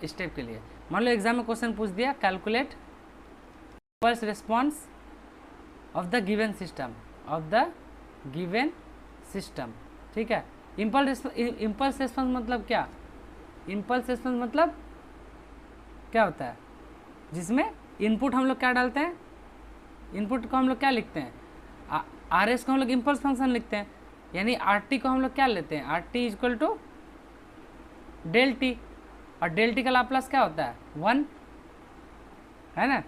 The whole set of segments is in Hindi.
स्टेप के लिए। मान लो एग्जाम में क्वेश्चन पूछ दिया, calculate impulse response of the given system, of the given system, ठीक है। इम्पल्स रिस्पॉन्स मतलब क्या? इम्पल्स रिस्पॉन्स मतलब क्या होता है? जिसमें इनपुट हम लोग क्या डालते हैं, इनपुट को हम लोग क्या लिखते हैं, आर एस को हम लोग इम्पल्स फंक्शन लिखते हैं, यानी आर टी को हम लोग क्या लेते हैं, R T equal to del T, और डेल टी का लाप्लास क्या होता है, 1, है ना,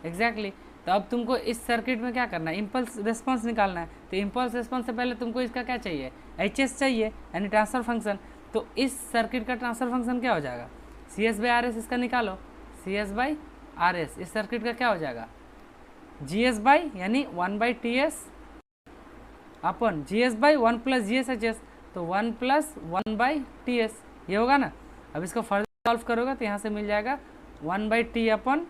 एग्जैक्टली। तो अब तुमको इस सर्किट में क्या करना है, इम्पल्स रिस्पॉन्स निकालना है। तो इम्पल्स रिस्पॉन्स से पहले तुमको इसका क्या चाहिए, एच एस चाहिए, यानी ट्रांसफर फंक्शन। तो इस सर्किट का ट्रांसफर फंक्शन क्या हो जाएगा, C S by R S, इसका निकालो, C S by R S. इस सर्किट का क्या हो जाएगा, जी एस बाई यानी 1 बाई टी एस अपन G S by 1 plus G S H S, तो 1 प्लस 1 बाई टी एस, ये होगा ना। अब इसको फर्दर सॉल्व करोगे तो यहाँ से मिल जाएगा 1 by T upon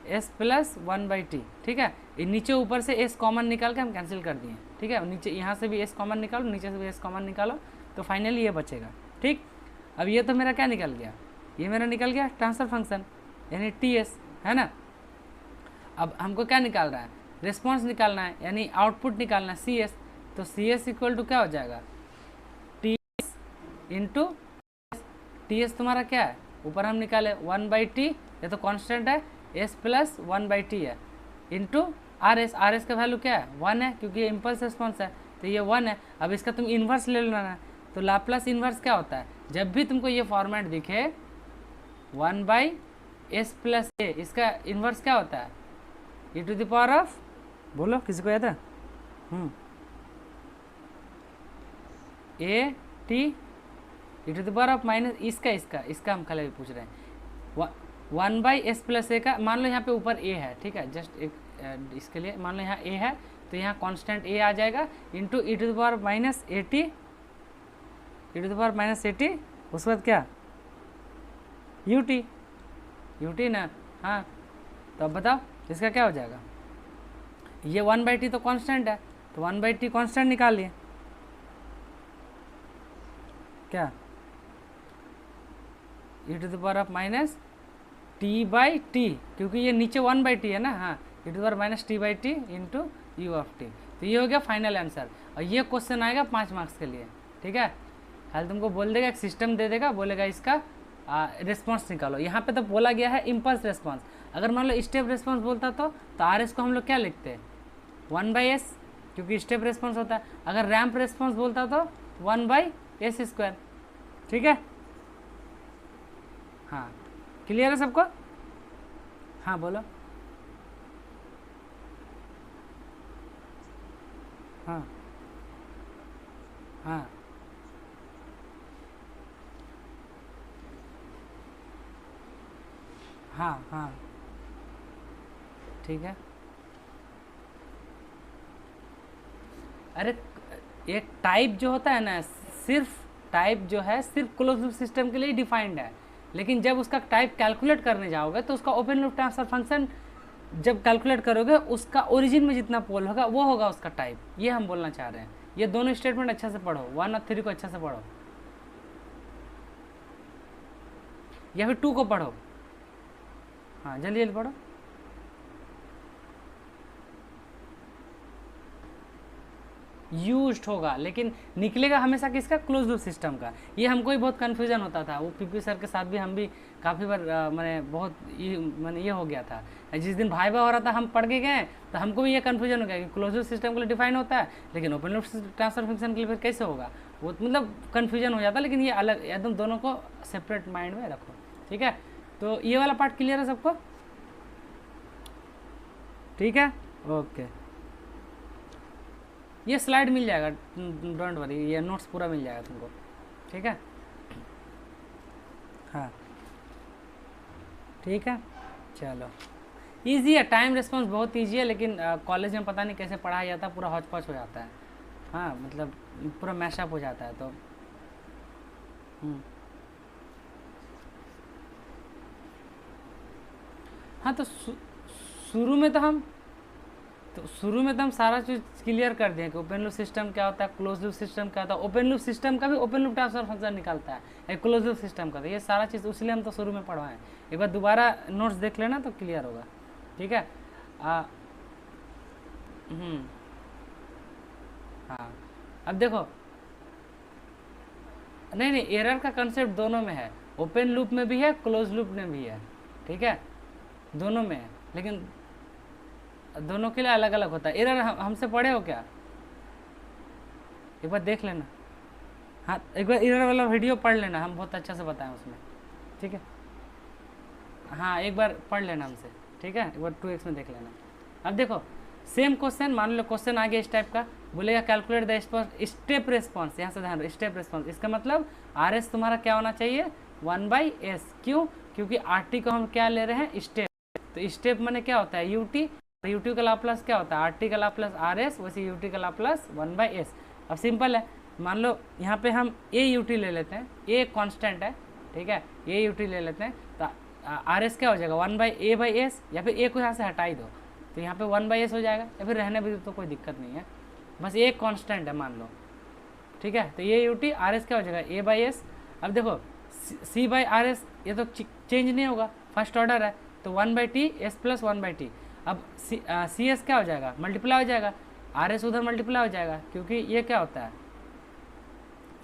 S plus 1 by T, ठीक है। ये नीचे ऊपर से एस कॉमन निकाल के हम कैंसिल कर दिए, ठीक है। नीचे यहाँ से भी एस कॉमन निकालो, नीचे से भी एस कॉमन निकालो, तो फाइनली ये बचेगा, ठीक। अब ये तो मेरा क्या निकल गया, ये मेरा निकल गया ट्रांसफर फंक्शन यानी टी एस, है ना। अब हमको क्या निकाल रहा है, रिस्पॉन्स निकालना है, यानी आउटपुट निकालना है, सी एस। तो सी एस इक्वल टू क्या हो जाएगा, T S into T S तुम्हारा क्या है, ऊपर हम निकाले 1 बाई टी, ये तो कांस्टेंट है, एस प्लस 1 बाई टी है, into R S. R S का वैल्यू क्या है, 1 है, क्योंकि ये इम्पल्स रिस्पॉन्स है, तो ये 1 है। अब इसका तुम इन्वर्स ले लेना है, तो लाप्लास इन्वर्स क्या होता है, जब भी तुमको ये फॉर्मेट दिखे 1 बाई एस प्लस ए, इसका इन्वर्स क्या होता है, E to the power of, बोलो किसी को याद है, A T E to the power of minus इसका हम कल पूछ रहे हैं, 1 बाई एस प्लस ए का, मान लो यहाँ पे ऊपर ए है, ठीक है, जस्ट एक इसके लिए मान लो यहाँ ए है, तो यहाँ कांस्टेंट ए आ जाएगा, into E to the power minus A T, E to the power minus A T, उस बाद क्या, यू टी ना, हाँ। तो अब बताओ इसका क्या हो जाएगा, ये 1 बाई टी तो कांस्टेंट है, तो 1 बाई टी कांस्टेंट निकाल लिए, क्या, e to the power of minus T by t, क्योंकि ये नीचे 1 बाई टी है ना, हाँ, e to the power minus T by t into u of t. तो ये हो गया फाइनल आंसर, और ये क्वेश्चन आएगा 5 मार्क्स के लिए, ठीक है। हाल तुमको बोल देगा, एक सिस्टम दे देगा, बोलेगा इसका रिस्पॉन्स निकालो। यहाँ पे तो बोला गया है इम्पल्स रिस्पॉन्स, अगर मान लो स्टेप रिस्पॉन्स बोलता तो आर एस को हम लोग क्या लिखते हैं, 1 बाई एस, क्योंकि स्टेप रिस्पॉन्स होता है। अगर रैम्प रिस्पॉन्स बोलता तो 1 बाई एस स्क्वायर, ठीक है। हाँ, क्लियर है सबको, हाँ बोलो, हाँ हाँ हाँ हाँ, ठीक है। अरे एक टाइप जो होता है ना, सिर्फ टाइप जो है सिर्फ क्लोज लूप सिस्टम के लिए डिफाइंड है, लेकिन जब उसका टाइप कैलकुलेट करने जाओगे तो उसका ओपन लूप ट्रांसफर फंक्शन जब कैलकुलेट करोगे, उसका ओरिजिन में जितना पोल होगा वो होगा उसका टाइप, ये हम बोलना चाह रहे हैं। ये दोनों स्टेटमेंट अच्छे से पढ़ो, 1 और 3 को अच्छे से पढ़ो, या फिर 2 को पढ़ो, हाँ जल्दी जल्दी पढ़ो। यूज्ड होगा, लेकिन निकलेगा हमेशा किसका, क्लोज लूप सिस्टम का। ये हमको ही बहुत कन्फ्यूजन होता था, वो पीपी सर के साथ भी हम भी काफ़ी बार मैंने बहुत मैंने ये हो गया था, जिस दिन भाई हो रहा था हम पढ़ के गए तो हमको भी ये कन्फ्यूजन हो गया कि क्लोज लूप सिस्टम के लिए डिफाइन होता है, लेकिन ओपन लूप ट्रांसफर फंक्शन के लिए फिर कैसे होगा, वो मतलब कन्फ्यूजन हो जाता है। लेकिन ये अलग एकदम, दोनों को सेपरेट माइंड में रखो, ठीक है। तो ये वाला पार्ट क्लियर है सबको, ठीक है, ओके। ये स्लाइड मिल जाएगा, डोंट वरी, ये नोट्स पूरा मिल जाएगा तुमको, ठीक है, हाँ ठीक है। चलो, ईजी है, टाइम रिस्पॉन्स बहुत ईजी है, लेकिन कॉलेज में पता नहीं कैसे पढ़ाया जाता है, पूरा हौच पौच हो जाता है, हाँ मतलब पूरा मैशअप हो जाता है, तो हाँ तो शुरू में तो हम तो शुरू में तो हम सारा चीज़ क्लियर कर दिए कि ओपन लूप सिस्टम क्या होता है, क्लोज लूप सिस्टम क्या होता है, ओपन लूप सिस्टम का भी ओपन लूप ट्रांसफर फंक्शन निकालता है, क्लोज लूप सिस्टम का, तो ये सारा चीज़ इसलिए हम तो शुरू में पढ़वाएं। एक बार दोबारा नोट्स देख लेना तो क्लियर होगा, ठीक है। हाँ, अब देखो, नहीं एरर का कंसेप्ट दोनों में है, ओपन लूप में भी है, क्लोज लूप में भी है, ठीक है, दोनों में है, लेकिन दोनों के लिए अलग अलग होता है। एरर हमसे पढ़े हो क्या, एक बार देख लेना। हाँ, एक बार एरर वाला वीडियो पढ़ लेना, हम बहुत अच्छा से बताएं उसमें, ठीक है। हाँ, एक बार पढ़ लेना हमसे, ठीक है, एक बार 2x में देख लेना। अब देखो सेम क्वेश्चन, मान लो क्वेश्चन आ गया इस टाइप का, बोलेगा कैलकुलेट द स्टेप रेस्पॉन्स, यहाँ से ध्यान दो, स्टेप रेस्पॉन्स, इसका मतलब RS तुम्हारा क्या होना चाहिए 1/s, क्यों, क्योंकि RT को हम क्या ले रहे हैं स्टेप, तो स्टेप मैंने क्या होता है UT, UT का लाप्लास क्या होता है RT का लाप्लास RS, वैसे UT का लाप्लास 1/s। अब सिंपल है, मान लो यहाँ पे हम AUT ले लेते हैं, A कांस्टेंट है, ठीक है, AUT ले लेते हैं, तो RS क्या हो जाएगा 1/a/s, या फिर A को यहाँ से हटा ही दो तो यहाँ पे 1/s हो जाएगा, या फिर रहने भी तो कोई दिक्कत नहीं है, बस एक कांस्टेंट है मान लो, ठीक है। तो ये UT RS क्या हो जाएगा A/s। अब देखो C/RS ये तो चेंज नहीं होगा, फर्स्ट ऑर्डर है, तो 1/t s प्लस 1/t। अब CS क्या हो जाएगा मल्टीप्लाई हो जाएगा, RS उधर मल्टीप्लाई हो जाएगा, क्योंकि ये क्या होता है,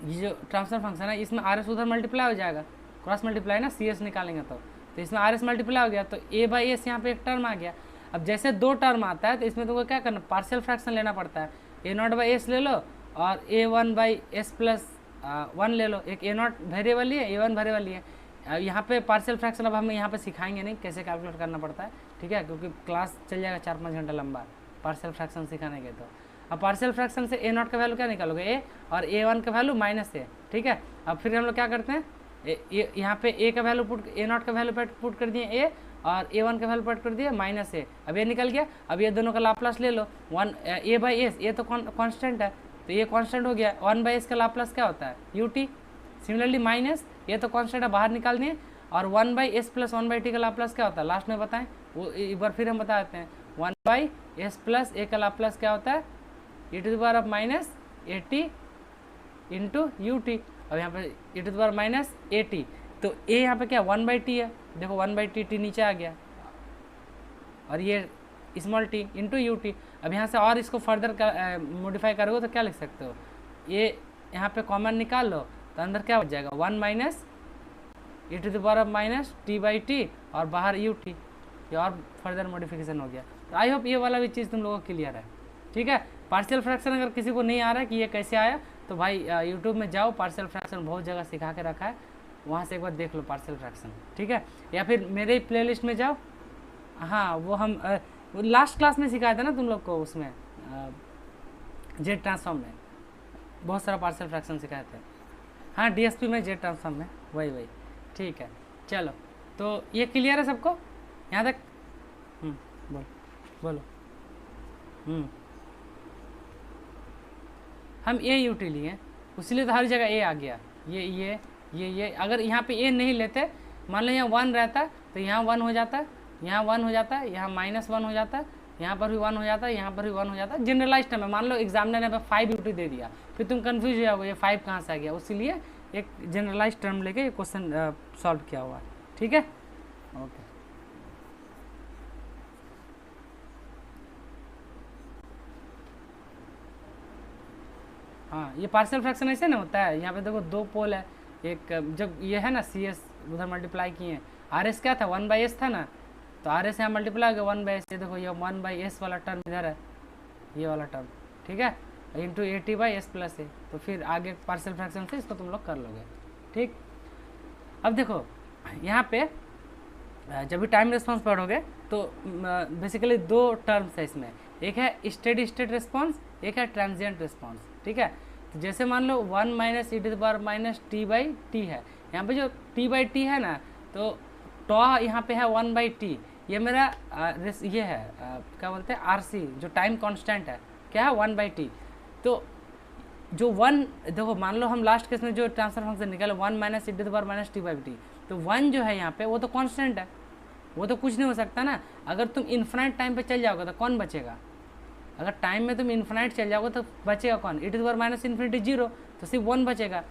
ये जो ट्रांसफर फंक्शन है इसमें RS उधर मल्टीप्लाई हो जाएगा, क्रॉस मल्टीप्लाई ना, CS निकालेंगे तो इसमें RS मल्टीप्लाई हो गया, तो A/s यहाँ पे एक टर्म आ गया। अब जैसे दो टर्म आता है तो इसमें तुमको क्या करना, पार्शियल फ्रैक्शन लेना पड़ता है, A0/s ले लो और A1/s प्लस 1 ले लो, एक A0 वेरिएबल ही है, A1 वेरिएबल ही है। यहाँ पे पार्शियल फ्रैक्शन अब हम यहाँ पे सिखाएंगे नहीं कैसे कैलकुलेट करना पड़ता है, ठीक है, क्योंकि क्लास चल जाएगा 4-5 घंटा लंबा पार्शियल फ्रैक्शन सिखाने के। तो अब पार्शियल फ्रैक्शन से A0 का वैल्यू क्या निकालोगे A, और A1 का वैल्यू -a, ठीक है। अब फिर हम लोग क्या करते हैं, यहाँ पे A का वैल्यू A0 का वैल्यू पुट कर दिए A, और A1 का वैल्यू पुट कर दिया -a, अब ये निकल गया। अब ये दोनों का लाप्लास ले लो, A/s, ये तो कांस्टेंट है तो ये कांस्टेंट हो गया, 1/s का लाप्लास क्या होता है UT, सिमिलरली माइनस, ये तो कांस्टेंट है बाहर निकाल दिए, और 1/s प्लस 1/t का लाप्लास क्या होता है लास्ट में बताएं, वो एक बार फिर हम बता देते हैं, 1/s प्लस a का लाप्लास क्या होता है e⁻−at इंटू UT। अब यहाँ पे e⁻−at, तो a यहाँ पे क्या 1/t है, देखो 1/t नीचे आ गया, और ये स्मॉल t इंटू UT। अब यहाँ से और इसको फर्दर मॉडिफाई करोगे तो क्या लिख सकते हो, ये यहाँ पे कॉमन निकाल लो तो अंदर क्या बच जाएगा 1 e⁻−t/t, और बाहर UT, ये और फर्दर मॉडिफिकेशन हो गया। तो आई होप ये वाला भी चीज़ तुम लोगों को क्लियर है, ठीक है। पार्शियल फ्रैक्शन अगर किसी को नहीं आ रहा है कि ये कैसे आया, तो भाई यूट्यूब में जाओ, पार्शियल फ्रैक्शन बहुत जगह सिखा के रखा है, वहाँ से एक बार देख लो पार्शियल फ्रैक्शन, ठीक है, या फिर मेरे ही प्लेलिस्ट में जाओ। हाँ, वो हम लास्ट क्लास में सिखाया था ना तुम लोग को, उसमें जेड ट्रांसफॉर्म में बहुत सारा पार्शियल फ्रैक्शन सिखाए थे। हाँ, DSP में जेड ट्रांसफॉर्म में वही, ठीक है। चलो, तो ये क्लियर है सबको यहाँ तक? बोलो। हम AUT लिए, इसलिए तो हर जगह A आ गया, ये अगर यहाँ पे A नहीं लेते, मान लो यहाँ 1 रहता तो यहाँ 1 हो जाता, यहाँ 1 हो जाता, यहाँ -1 हो जाता, यहाँ पर भी 1 हो जाता, यहाँ पर भी 1 हो जाता। जनरलाइज टर्म है, मान लो एग्जामिनर ने 5 UT दे दिया, फिर तुम कंफ्यूज हो जाओगे ये 5 कहाँ से आ गया, इसीलिए एक जनरलाइज टर्म लेके ये क्वेश्चन सॉल्व किया हुआ है, ठीक है, ओके। हाँ, ये पार्शियल फ्रैक्शन ऐसे ना होता है, यहाँ पे देखो दो पोल है, एक जब ये है ना CS उधर मल्टीप्लाई किए हैं, RS क्या था 1/s था ना, तो RS यहाँ मल्टीप्लाई हो गया 1/s, ये देखो ये 1/s वाला टर्म इधर है, ये वाला टर्म, ठीक है, इंटू AT/s प्लस a, तो फिर आगे पार्शियल फ्रैक्शन से इसको तुम लोग कर लोगे, ठीक। अब देखो यहाँ पे जब भी टाइम रिस्पॉन्स पढ़ोगे तो बेसिकली दो टर्म्स है इसमें, एक है स्टेडी स्टेट रिस्पॉन्स, एक है ट्रांजिएंट रिस्पॉन्स, ठीक है। तो जैसे मान लो 1 - e⁻t/t है, यहाँ पे जो t/t है ना, तो टॉ यहाँ पे है 1/t, ये मेरा ये है क्या बोलते हैं RC, जो टाइम कांस्टेंट है, क्या है 1/t। तो जो 1 देखो, मान लो हम लास्ट केस में जो ट्रांसफर फंक्शन निकाले 1 - e⁻t/t, तो 1 जो है यहाँ पे वो तो कांस्टेंट है, वो तो कुछ नहीं हो सकता ना। अगर तुम इन्फिनाइट टाइम पे चल जाओगे तो कौन बचेगा, अगर टाइम में तुम इन्फिनाइट चल जाओगे तो बचेगा कौन, e to the power minus infinity 0, तो सिर्फ 1 बचेगा।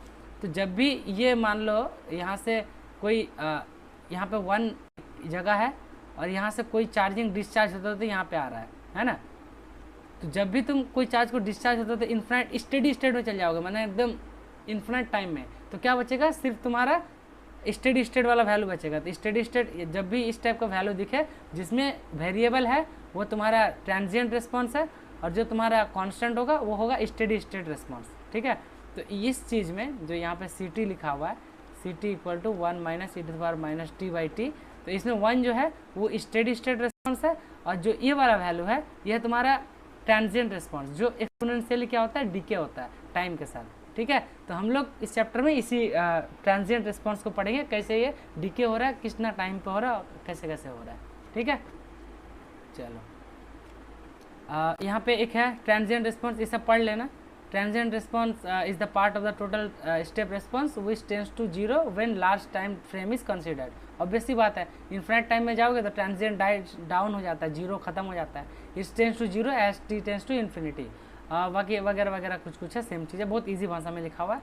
तो जब भी ये मान लो यहाँ से कोई यहाँ पे 1 जगह है और यहाँ से कोई चार्जिंग डिस्चार्ज होता है तो यहाँ पे आ रहा है ना, तो जब भी तुम कोई चार्ज को डिस्चार्ज होता है तो इन्फिनाइट स्टेडी स्टेट में चल जाओगे, मैंने एकदम इन्फिनाइट टाइम में, तो क्या बचेगा, सिर्फ तुम्हारा स्टेडी स्टेट वाला वैल्यू बचेगा। तो स्टेडी स्टेट जब भी इस टाइप का वैल्यू दिखे जिसमें वेरिएबल है वो तुम्हारा ट्रांजिएंट रिस्पॉन्स है, और जो तुम्हारा कांस्टेंट होगा वो होगा स्टेडी स्टेट रिस्पॉन्स। ठीक है, तो इस चीज़ में जो यहाँ पे सी टी लिखा हुआ है, C T equal to 1 minus E to the power minus T by T, तो इसमें 1 जो है वो स्टेडी स्टेट रिस्पॉन्स है, और जो ये वाला वैल्यू है यह तुम्हारा ट्रांजिएंट रिस्पॉन्स, जो एक्सपोनेंशियली क्या होता है, डीके होता है टाइम के साथ। ठीक है, तो हम लोग इस चैप्टर में इसी ट्रांजिएंट रिस्पॉन्स को पढ़ेंगे, कैसे ये डीके हो रहा है, कितना टाइम पे हो रहा है, और कैसे कैसे हो रहा है। ठीक है, चलो यहाँ पे एक है ट्रांजिएंट रिस्पॉन्स, ये सब पढ़ लेना। Transient response is the part of the total step response which tends to 0 when large time frame is considered. Obviously बात है, इन्फिनिट टाइम में जाओगे तो ट्रांजिएंट डाउन हो जाता है, 0 खत्म हो जाता है, it tends to 0 as T tends to infinity, बाकी वगैरह वगैरह कुछ है, सेम चीज़ है, बहुत ईजी भाषा में लिखा हुआ है।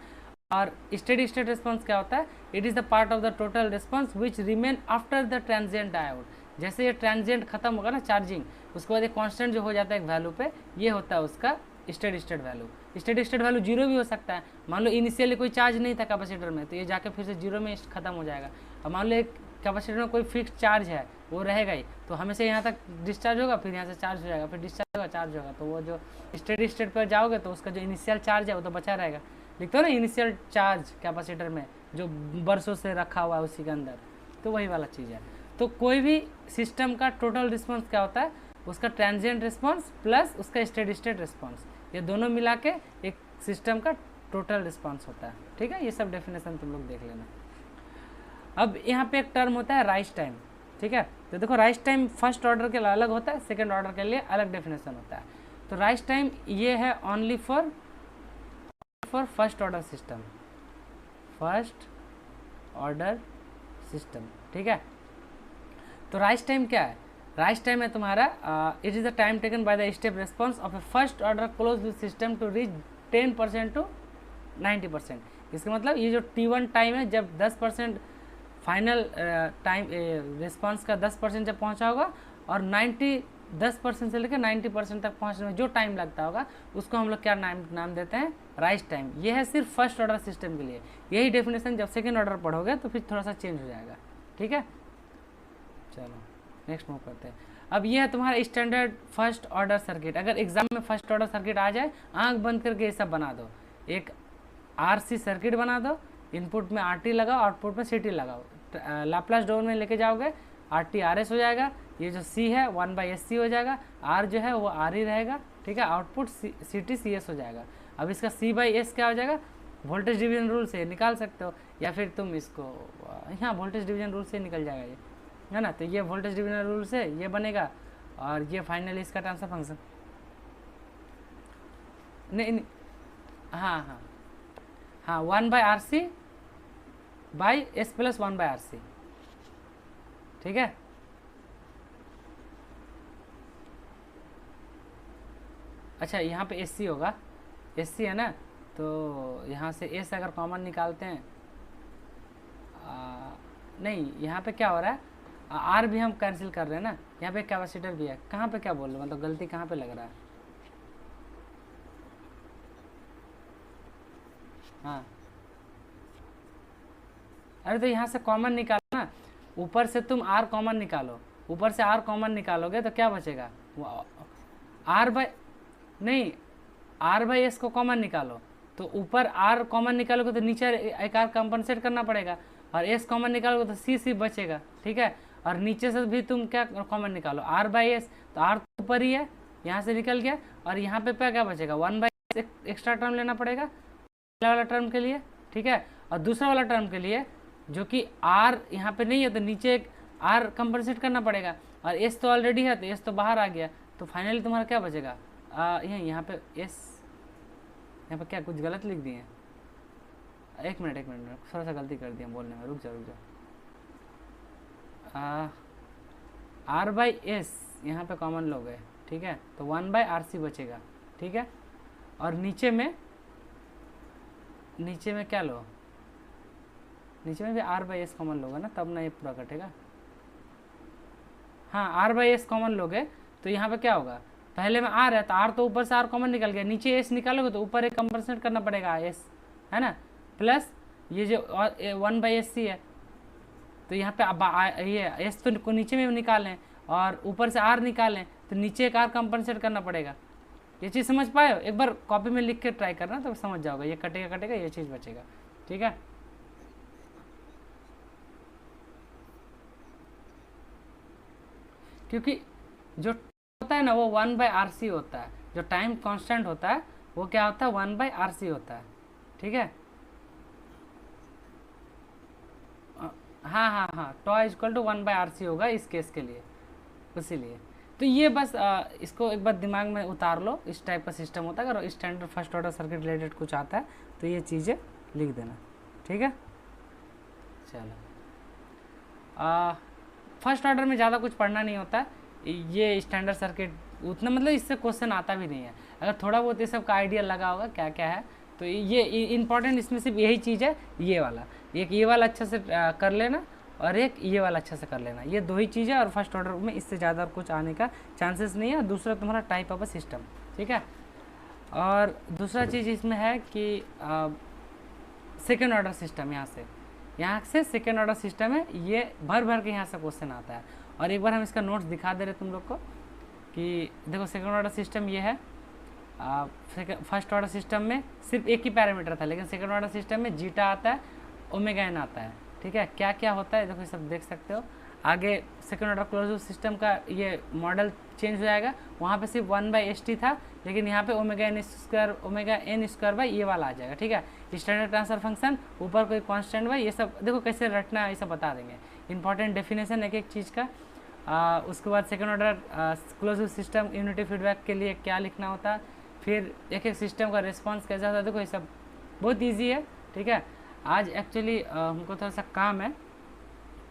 और स्टेडी स्टेट रिस्पॉन्स क्या होता है, it is the part of the total response which remain after the transient diode. जैसे ये ट्रांजिएंट खत्म होगा ना चार्जिंग, उसके बाद एक कांस्टेंट जो हो जाता है एक वैल्यू पे, ये होता है उसका steady state value. Steady state value 0 भी हो सकता है, मान लो इनिशियली कोई चार्ज नहीं था कैपेसिटर में, तो ये जाके फिर से 0 में खत्म हो जाएगा। और मान लो एक कैपेसिटर में कोई फिक्स चार्ज है, वो रहेगा ही, तो हमेशा यहाँ तक डिस्चार्ज होगा, फिर यहाँ से चार्ज हो जाएगा, फिर डिस्चार्ज होगा, चार्ज होगा, तो वो जो स्टेडी स्टेट पर जाओगे तो उसका जो इनिशियल चार्ज है वो तो बचा रहेगा। लिखते हो ना इनिशियल चार्ज कैपेसिटर में, जो बरसों से रखा हुआ है उसी के अंदर, तो वही वाला चीज़ है। तो कोई भी सिस्टम का टोटल रिस्पॉन्स क्या होता है, उसका ट्रांजिएंट रिस्पॉन्स प्लस उसका स्टेडी स्टेट रिस्पॉन्स, ये दोनों मिला के एक सिस्टम का टोटल रिस्पॉन्स होता है। ठीक है, ये सब डेफिनेशन तुम लोग देख लेना। अब यहाँ पे एक टर्म होता है राइज टाइम। ठीक है, तो देखो राइज टाइम फर्स्ट ऑर्डर के लिए अलग होता है, सेकेंड ऑर्डर के लिए अलग डेफिनेशन होता है। तो राइज टाइम ये है only for first order system, first order system. ठीक है, तो राइज टाइम क्या है, राइज टाइम है तुम्हारा it is the time taken by the step response of a first order close loop system to reach 10% to 90%। इसका मतलब ये जो T1 टाइम है, जब 10% फाइनल टाइम रिस्पॉन्स का 10% जब पहुंचा होगा, और 10% से लेकर 90% तक पहुंचने में जो टाइम लगता होगा, उसको हम लोग क्या नाम देते हैं, राइज टाइम। ये है सिर्फ फर्स्ट ऑर्डर सिस्टम के लिए। यही डेफिनेशन जब सेकेंड ऑर्डर पढ़ोगे तो फिर थोड़ा सा चेंज हो जाएगा। ठीक है, चलो नेक्स्ट मूव करते हैं। अब ये है तुम्हारा स्टैंडर्ड फर्स्ट ऑर्डर सर्किट। अगर एग्जाम में फर्स्ट ऑर्डर सर्किट आ जाए, आंख बंद करके ये सब बना दो, एक RC सर्किट बना दो, इनपुट में RT लगाओ, आउटपुट में CT लगाओ, लाप्लास डोमेन में लेके जाओगे, RT RS हो जाएगा, ये जो C है 1/SC हो जाएगा, R जो है वो RE रहेगा। ठीक है, आउटपुट CT CS हो जाएगा। अब इसका C/S क्या हो जाएगा, वोल्टेज डिवीजन रूल से निकाल सकते हो, या फिर तुम इसको यहाँ वोल्टेज डिवीजन रूल से निकल जाएगा ये, है ना। तो ये वोल्टेज डिवीजन रूल से ये बनेगा, और ये फाइनली इसका ट्रांसफर फंक्शन नहीं, हाँ 1/RC by S plus 1/RC। ठीक है, अच्छा यहाँ पे SC होगा, SC है ना, तो यहाँ से S अगर कॉमन निकालते हैं, नहीं यहाँ पे क्या हो रहा है, R भी हम कैंसिल कर रहे हैं ना, यहाँ पे कैपेसिटर भी है, कहाँ पे क्या बोल रहे हो, मतलब गलती कहाँ पे लग रहा है। हाँ, अरे तो यहाँ से कॉमन निकालो ना, ऊपर से तुम R कॉमन निकालो, ऊपर से R कॉमन निकालोगे तो क्या बचेगा, R/S को कॉमन निकालो, तो ऊपर R कॉमन निकालोगे तो नीचे एक R कंपनसेट करना पड़ेगा, और S कॉमन निकालोगे तो C बचेगा। ठीक है, और नीचे से भी तुम क्या कॉमन निकालो, R/S, तो R तो ऊपर ही है, यहाँ से निकल गया, और यहाँ पे क्या बचेगा, 1/S एक्स्ट्रा टर्म लेना पड़ेगा पहला वाला टर्म के लिए। ठीक है, और दूसरा वाला टर्म के लिए जो कि R यहाँ पे नहीं है, तो नीचे एक R कंपनसेट करना पड़ेगा, और S तो ऑलरेडी है, तो S तो बाहर आ गया, तो फाइनली तुम्हारा क्या बचेगा, यहाँ पे S, यहाँ पे क्या कुछ गलत लिख दिए, एक मिनट थोड़ा सा गलती कर दिया बोलने में, रुक जाओ। R/S यहाँ पे कॉमन लोग है, ठीक है, तो 1/RC बचेगा, ठीक है। और नीचे में क्या लो, नीचे में भी R/S कॉमन लोगे ना, तब ना ये पूरा कटेगा। हाँ, R/S कॉमन लोगे तो यहाँ पे क्या होगा, पहले में R है तो R तो ऊपर से R कॉमन निकल गया, नीचे S निकालोगे तो ऊपर एक कंपनसेट करना पड़ेगा S, है ना, प्लस ये जो 1/SC है, तो यहाँ पे अब ये S तो नीचे में निकालें और ऊपर से R निकालें तो नीचे एक R कंपनसेट करना पड़ेगा। ये चीज़ समझ पाए हो? एक बार कॉपी में लिख के ट्राई करना तो समझ जाओगे, ये कटेगा ये चीज़ बचेगा, ठीक है। क्योंकि जो होता है ना वो 1/RC होता है, जो टाइम कांस्टेंट होता है वो क्या होता है, 1/RC होता है, ठीक है। हाँ हाँ हाँ, टॉ इक्वल टू 1/RC होगा इस केस के लिए, इसीलिए तो ये बस इसको एक बार दिमाग में उतार लो, इस टाइप का सिस्टम होता है। अगर standard first order circuit related कुछ आता है तो ये चीज़ें लिख देना, ठीक है। चलो, फर्स्ट ऑर्डर में ज़्यादा कुछ पढ़ना नहीं होता है, ये स्टैंडर्ड सर्किट उतना मतलब इससे क्वेश्चन आता भी नहीं है। अगर थोड़ा बहुत ये सब का आइडिया लगा होगा क्या क्या है तो ये इंपॉर्टेंट इसमें सिर्फ यही चीज़ है, ये वाला, एक ये वाला अच्छा से कर लेना और एक ये वाला अच्छा से कर लेना, ये दो ही चीज़ है। और फर्स्ट ऑर्डर में इससे ज़्यादा कुछ आने का चांसेस नहीं है। दूसरा तुम्हारा टाइप ऑफ सिस्टम, ठीक है। और दूसरा चीज़ इसमें है कि सेकेंड ऑर्डर सिस्टम, यहाँ से सेकेंड ऑर्डर सिस्टम है, ये भर के यहाँ से क्वेश्चन आता है। और एक बार हम इसका नोट्स दिखा दे रहे तुम लोग को कि देखो सेकेंड ऑर्डर सिस्टम ये है, फर्स्ट ऑर्डर सिस्टम में सिर्फ एक ही पैरामीटर था, लेकिन सेकेंड ऑर्डर सिस्टम में जीटा आता है, ओमेगा एन आता है, ठीक है। क्या क्या होता है देखो, ये सब देख सकते हो। आगे सेकेंड ऑर्डर क्लोज्ड सिस्टम का ये मॉडल चेंज हो जाएगा, वहाँ पे सिर्फ 1/ST था, लेकिन यहाँ पे ओमेगा एन स्क्वायर बाई ये वाला आ जाएगा, ठीक है। स्टैंडर्ड ट्रांसफर फंक्शन, ऊपर कोई कांस्टेंट बाई, ये सब देखो कैसे रटना है, ये सब बता देंगे। इंपॉर्टेंट डेफिनेशन एक एक चीज़ का। उसके बाद second order closed system unity feedback के लिए क्या लिखना होता है, फिर एक एक सिस्टम का रिस्पॉन्स कैसा होता है, देखो ये सब बहुत ईजी है, ठीक है। आज एक्चुअली हमको थोड़ा सा काम है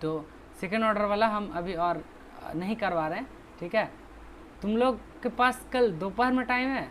तो सेकेंड ऑर्डर वाला हम अभी और नहीं करवा रहे हैं, ठीक है। तुम लोग के पास कल दोपहर में टाइम है?